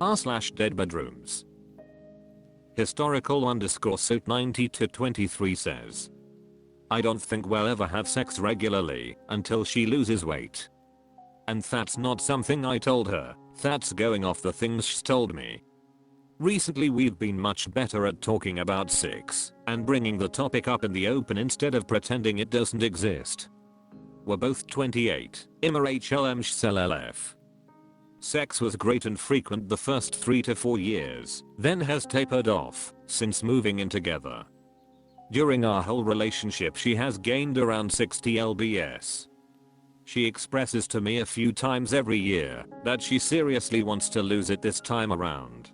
r/DeadBedrooms. Historical_suit 90-23 says, I don't think we'll ever have sex regularly until she loses weight. And that's not something I told her, that's going off the things she's told me. Recently we've been much better at talking about sex and bringing the topic up in the open instead of pretending it doesn't exist. We're both 28, IMRHLMSLLF. Sex was great and frequent the first 3 to 4 years, then has tapered off since moving in together. During our whole relationship she has gained around 60 lbs. She expresses to me a few times every year that she seriously wants to lose it this time around.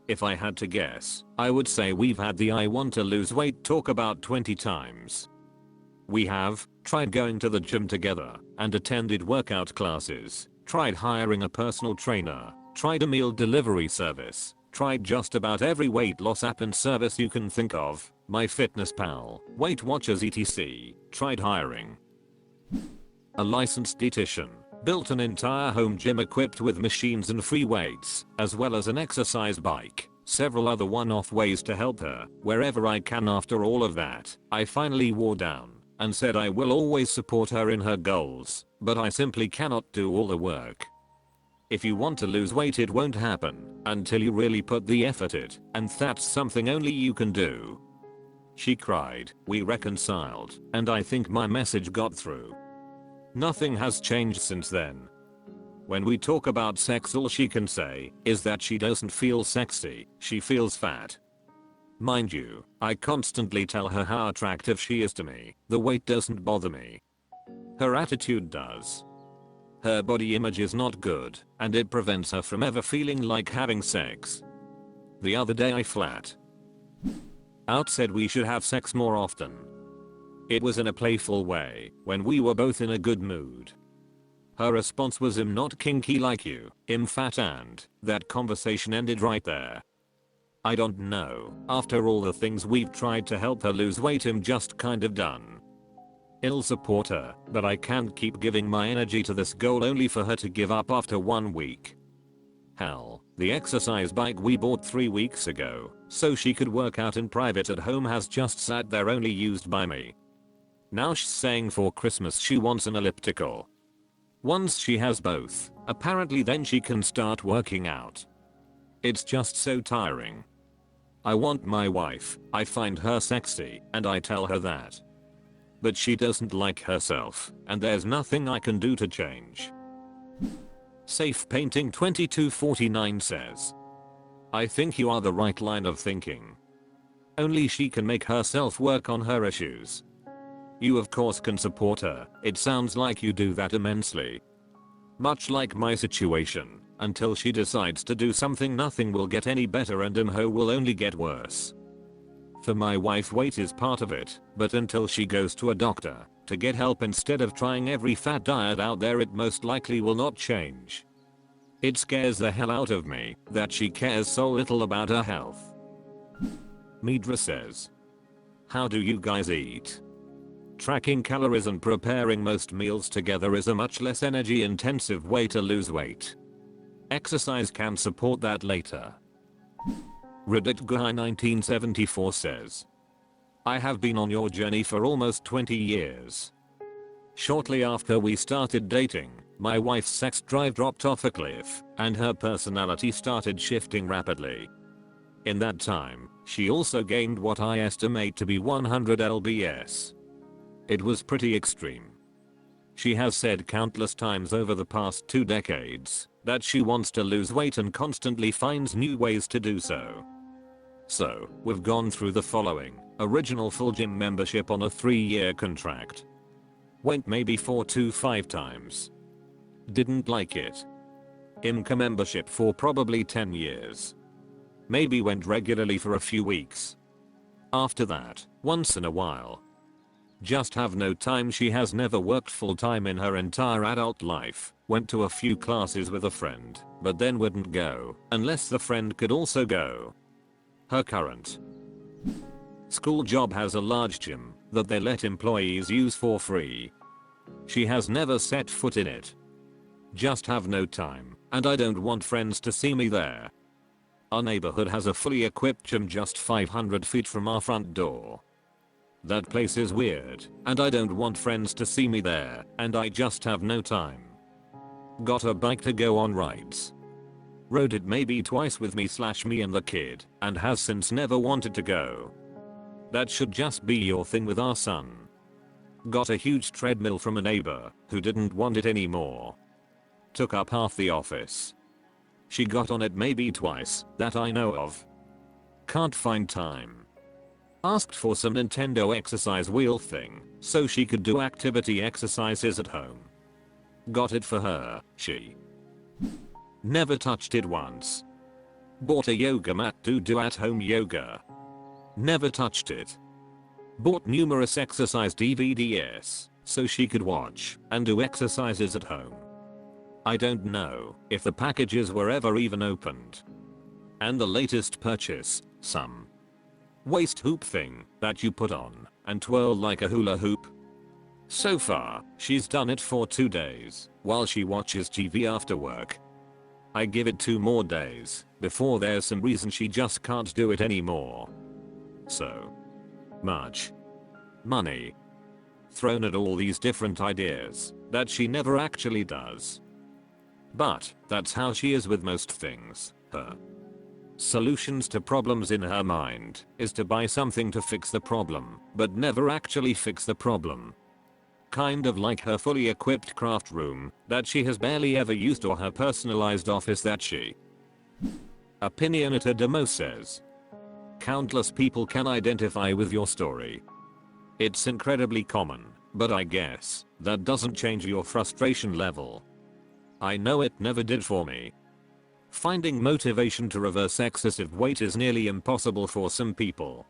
If I had to guess, I would say we've had the I want to lose weight talk about 20 times. We have tried going to the gym together and attended workout classes, tried hiring a personal trainer, tried a meal delivery service, tried just about every weight loss app and service you can think of, MyFitnessPal, Weight Watchers etc. Tried hiring a licensed dietitian, built an entire home gym equipped with machines and free weights, as well as an exercise bike, several other one-off ways to help her wherever I can. After all of that, I finally wore down and said I will always support her in her goals, but I simply cannot do all the work. If you want to lose weight it won't happen until you really put the effort in, and that's something only you can do. She cried, we reconciled, and I think my message got through. Nothing has changed since then. When we talk about sex all she can say is that she doesn't feel sexy, she feels fat. Mind you, I constantly tell her how attractive she is to me, the weight doesn't bother me. Her attitude does. Her body image is not good, and it prevents her from ever feeling like having sex. The other day I flat out said we should have sex more often. It was in a playful way, when we were both in a good mood. Her response was I'm not kinky like you, I'm fat, and that conversation ended right there. I don't know, after all the things we've tried to help her lose weight I'm just kind of done. I'll support her, but I can't keep giving my energy to this goal only for her to give up after 1 week. Hell, the exercise bike we bought 3 weeks ago, so she could work out in private at home has just sat there only used by me. Now she's saying for Christmas she wants an elliptical. Once she has both, apparently then she can start working out. It's just so tiring. I want my wife, I find her sexy, and I tell her that. But she doesn't like herself, and there's nothing I can do to change. Safe Painting 2249 says, I think you are the right line of thinking. Only she can make herself work on her issues. You of course can support her, it sounds like you do that immensely. Much like my situation, until she decides to do something nothing will get any better and imho will only get worse. For my wife weight is part of it, but until she goes to a doctor to get help instead of trying every fat diet out there it most likely will not change. It scares the hell out of me that she cares so little about her health. Midra says, how do you guys eat? Tracking calories and preparing most meals together is a much less energy intensive way to lose weight. Exercise can support that later. Reddit Guy 1974 says, I have been on your journey for almost 20 years. Shortly after we started dating, my wife's sex drive dropped off a cliff and her personality started shifting rapidly. In that time, she also gained what I estimate to be 100 lbs. It was pretty extreme. She has said countless times over the past 2 decades that she wants to lose weight and constantly finds new ways to do so. So, we've gone through the following: original full gym membership on a 3-year contract. Went maybe 4 to 5 times. Didn't like it. IMCA membership for probably 10 years. Maybe went regularly for a few weeks. After that, once in a while. Just have no time. She has never worked full time in her entire adult life, went to a few classes with a friend, but then wouldn't go unless the friend could also go. Her current school job has a large gym that they let employees use for free. She has never set foot in it. Just have no time, and I don't want friends to see me there. Our neighborhood has a fully equipped gym just 500 feet from our front door. That place is weird, and I don't want friends to see me there, and I just have no time. Got a bike to go on rides. Rode it maybe twice with me and the kid, and has since never wanted to go. That should just be your thing with our son. Got a huge treadmill from a neighbor, who didn't want it anymore. Took up half the office. She got on it maybe twice, that I know of. Can't find time. Asked for some Nintendo exercise wheel thing, so she could do activity exercises at home. Got it for her, she never touched it once. Bought a yoga mat to do at home yoga. Never touched it. Bought numerous exercise DVDs, so she could watch and do exercises at home. I don't know if the packages were ever even opened. And the latest purchase, some waist hoop thing that you put on and twirl like a hula hoop. So far, she's done it for 2 days while she watches TV after work. I give it 2 more days before there's some reason she just can't do it anymore. So much money thrown at all these different ideas that she never actually does. But that's how she is with most things. Her solutions to problems in her mind is to buy something to fix the problem, but never actually fix the problem. Kind of like her fully equipped craft room that she has barely ever used, or her personalized office that she Opinionator Demo says. Countless people can identify with your story. It's incredibly common, but I guess that doesn't change your frustration level. I know it never did for me. Finding motivation to reverse excessive weight is nearly impossible for some people.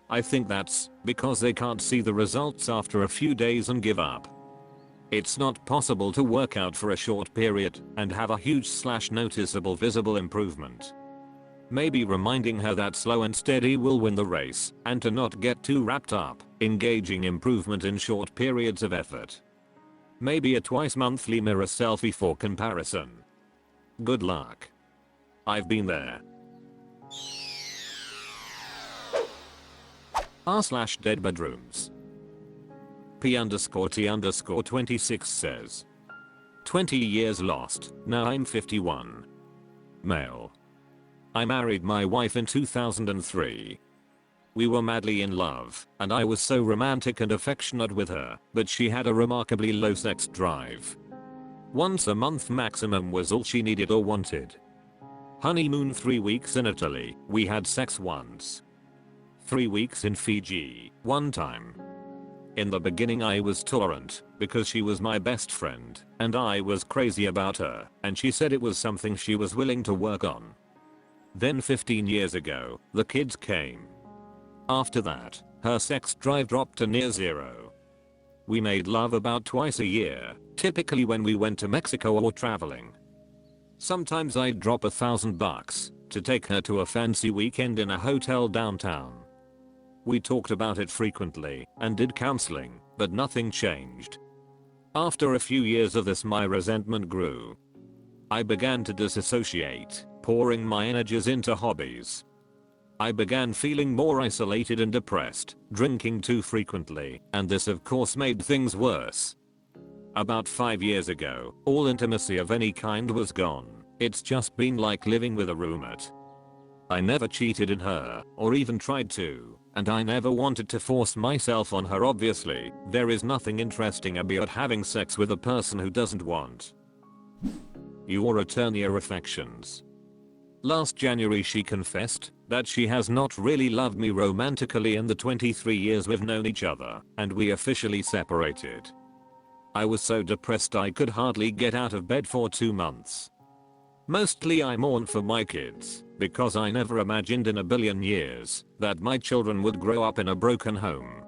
I think that's because they can't see the results after a few days and give up. It's not possible to work out for a short period and have a huge / noticeable visible improvement. Maybe reminding her that slow and steady will win the race, and to not get too wrapped up in gauging improvement in short periods of effort. Maybe a twice monthly mirror selfie for comparison. Good luck. I've been there. r/DeadBedrooms. P_T_26 says. 20 years lost, now I'm 51. Male. I married my wife in 2003. We were madly in love, and I was so romantic and affectionate with her, but she had a remarkably low sex drive. Once a month maximum was all she needed or wanted. Honeymoon 3 weeks in Italy, we had sex once. 3 weeks in Fiji, one time. In the beginning I was tolerant, because she was my best friend, and I was crazy about her, and she said it was something she was willing to work on. Then 15 years ago, the kids came. After that, her sex drive dropped to near zero. We made love about twice a year, typically when we went to Mexico or traveling. Sometimes I'd drop $1,000 to take her to a fancy weekend in a hotel downtown. We talked about it frequently and did counseling, but nothing changed. After a few years of this, my resentment grew. I began to disassociate, pouring my energies into hobbies. I began feeling more isolated and depressed, drinking too frequently, and this of course made things worse. About 5 years ago, all intimacy of any kind was gone. It's just been like living with a roommate. I never cheated on her, or even tried to, and I never wanted to force myself on her. Obviously, there is nothing interesting about having sex with a person who doesn't want you or return your affections. Last January she confessed that she has not really loved me romantically in the 23 years we've known each other, and we officially separated. I was so depressed I could hardly get out of bed for 2 months. Mostly I mourned for my kids, because I never imagined in a billion years that my children would grow up in a broken home.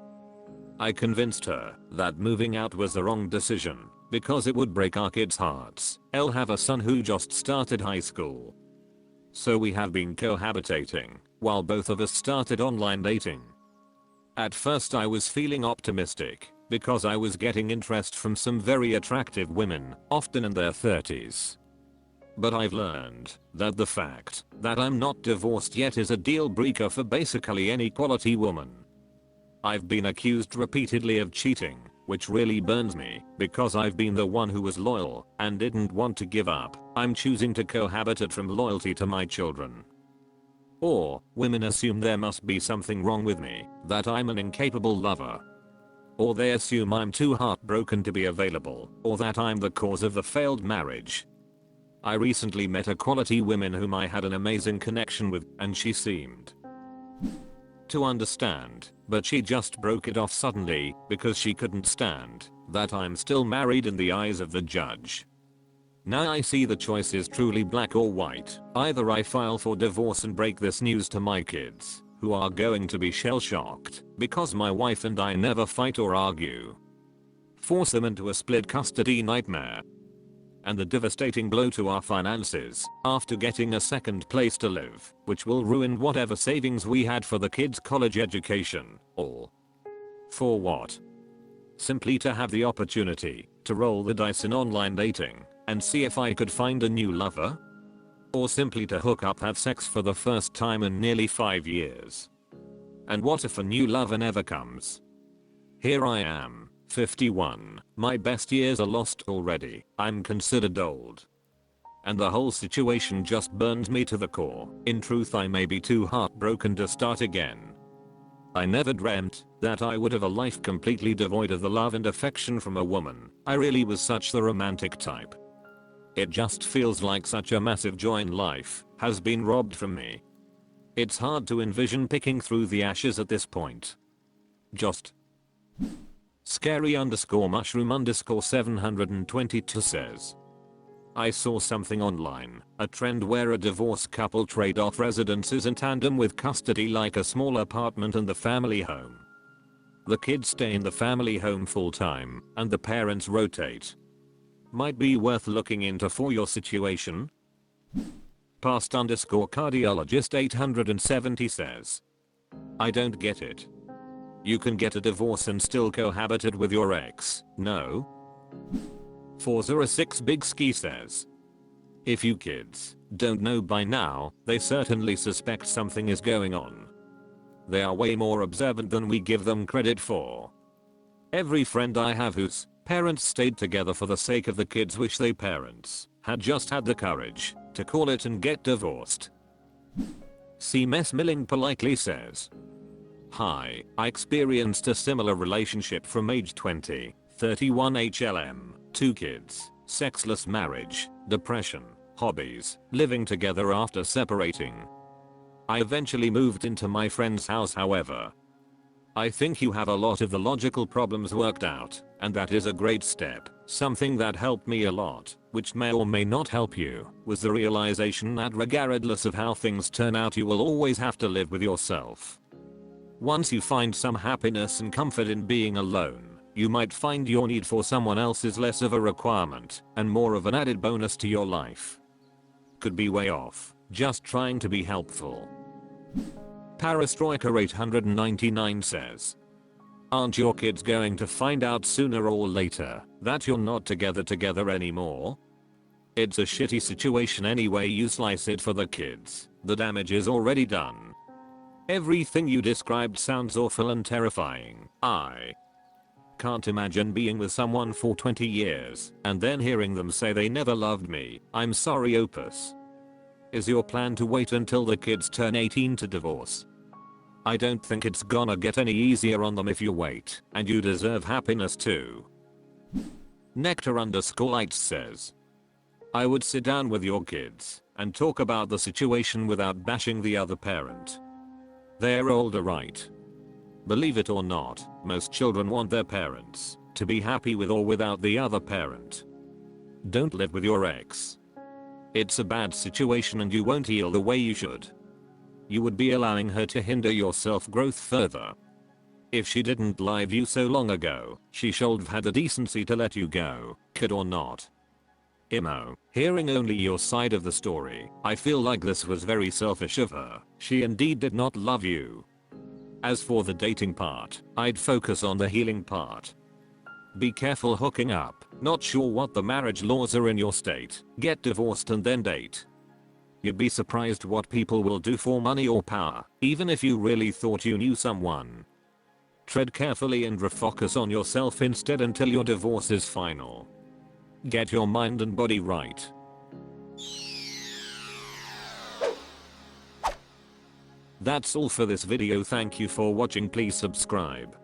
I convinced her that moving out was the wrong decision, because it would break our kids' hearts. I'll have a son who just started high school. So we have been cohabitating, while both of us started online dating. At first I was feeling optimistic, because I was getting interest from some very attractive women, often in their 30s. But I've learned that the fact that I'm not divorced yet is a deal breaker for basically any quality woman. I've been accused repeatedly of cheating, which really burns me because I've been the one who was loyal and didn't want to give up. I'm choosing to cohabitate from loyalty to my children. Or, women assume there must be something wrong with me, that I'm an incapable lover. Or they assume I'm too heartbroken to be available, or that I'm the cause of the failed marriage. I recently met a quality woman whom I had an amazing connection with, and she seemed to understand, but she just broke it off suddenly because she couldn't stand that I'm still married in the eyes of the judge. Now I see the choice is truly black or white. Either I file for divorce and break this news to my kids, who are going to be shell-shocked because my wife and I never fight or argue. Force them into a split custody nightmare. And the devastating blow to our finances after getting a second place to live, which will ruin whatever savings we had for the kids' college education. All for what? Simply to have the opportunity to roll the dice in online dating and see if I could find a new lover? Or simply to hook up, have sex for the first time in nearly 5 years? And what if a new lover never comes? Here I am, 51, my best years are lost already, I'm considered old. And the whole situation just burns me to the core. In truth, I may be too heartbroken to start again. I never dreamt that I would have a life completely devoid of the love and affection from a woman. I really was such the romantic type. It just feels like such a massive joy in life has been robbed from me. It's hard to envision picking through the ashes at this point. Just scary_mushroom_722 says, I saw something online, a trend where a divorced couple trade off residences in tandem with custody, like a small apartment and the family home. The kids stay in the family home full time and the parents rotate. Might be worth looking into for your situation. Past_cardiologist 870 says, I don't get it. You can get a divorce and still cohabitate with your ex, no? 406 Big Ski says, if you kids don't know by now, they certainly suspect something is going on. They are way more observant than we give them credit for. Every friend I have whose parents stayed together for the sake of the kids wish their parents had just had the courage to call it and get divorced. C. Mess Milling politely says, hi, I experienced a similar relationship from age 20, 31 HLM, 2 kids, sexless marriage, depression, hobbies, living together after separating. I eventually moved into my friend's house, however. I think you have a lot of the logical problems worked out, and that is a great step. Something that helped me a lot, which may or may not help you, was the realization that regardless of how things turn out, you will always have to live with yourself. Once you find some happiness and comfort in being alone, you might find your need for someone else is less of a requirement and more of an added bonus to your life. Could be way off, just trying to be helpful. Parastroika 899 says, aren't your kids going to find out sooner or later that you're not together anymore? It's a shitty situation anyway you slice it for the kids. The damage is already done. Everything you described sounds awful and terrifying. I can't imagine being with someone for 20 years and then hearing them say they never loved me. I'm sorry, Opus. Is your plan to wait until the kids turn 18 to divorce? I don't think it's gonna get any easier on them if you wait, and you deserve happiness too. Nectar_lights says, I would sit down with your kids and talk about the situation without bashing the other parent. They're older, right? Believe it or not, most children want their parents to be happy with or without the other parent. Don't live with your ex. It's a bad situation and you won't heal the way you should. You would be allowing her to hinder your self-growth further. If she didn't leave you so long ago, she should have had the decency to let you go, kid or not. Imo, hearing only your side of the story, I feel like this was very selfish of her. She indeed did not love you. As for the dating part, I'd focus on the healing part. Be careful hooking up. Not sure what the marriage laws are in your state? Get divorced and then date. You'd be surprised what people will do for money or power, even if you really thought you knew someone. Tread carefully and refocus on yourself instead until your divorce is final. Get your mind and body right. That's all for this video. Thank you for watching. Please subscribe.